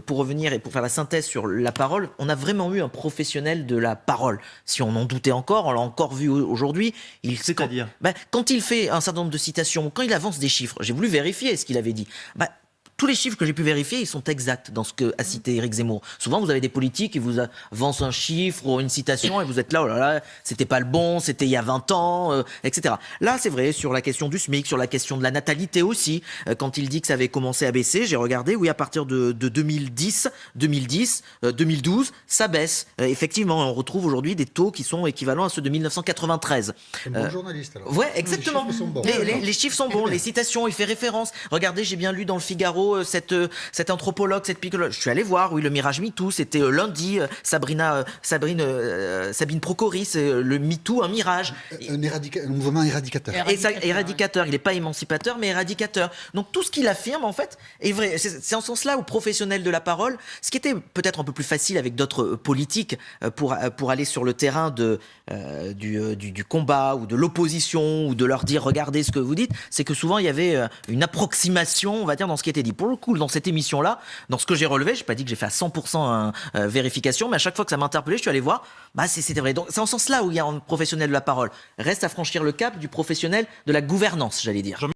pour revenir et pour faire la synthèse sur la parole, on a vraiment eu un professionnel de la parole. Si on en doutait encore, on l'a encore vu aujourd'hui. C'est-à-dire quand il fait un certain nombre de citations, quand il avance des chiffres, j'ai voulu vérifier ce qu'il avait dit. Tous les chiffres que j'ai pu vérifier, ils sont exacts dans ce qu'a cité Éric Zemmour. Souvent, vous avez des politiques qui vous avancent un chiffre ou une citation et vous êtes là, oh là là, c'était pas le bon, c'était il y a 20 ans, etc. Là, c'est vrai, sur la question du SMIC, sur la question de la natalité aussi, quand il dit que ça avait commencé à baisser, j'ai regardé, oui, à partir de 2010, 2012, ça baisse. Effectivement, on retrouve aujourd'hui des taux qui sont équivalents à ceux de 1993. C'est un bon journaliste, alors. Ouais, exactement. Les chiffres sont bons. Les chiffres sont bons, les citations, il fait référence. Regardez, j'ai bien lu dans le Figaro cette anthropologue, cette psychologue. Je suis allé voir, oui, le Mirage MeToo, c'était lundi, Sabine Procoris, le MeToo, un mirage. Un mouvement éradicateur. Éradicateur, il n'est pas émancipateur, mais éradicateur. Donc tout ce qu'il affirme, en fait, est vrai. C'est en ce sens-là où professionnel de la parole, ce qui était peut-être un peu plus facile avec d'autres politiques pour aller sur le terrain du combat ou de l'opposition ou de leur dire regardez ce que vous dites, c'est que souvent il y avait une approximation, on va dire, dans ce qui était dit. Pour le coup, dans cette émission-là, dans ce que j'ai relevé, je n'ai pas dit que j'ai fait à 100% vérification, mais à chaque fois que ça m'a interpellé, je suis allé voir, c'était vrai. Donc c'est en ce sens-là où il y a un professionnel de la parole. Reste à franchir le cap du professionnel de la gouvernance, j'allais dire.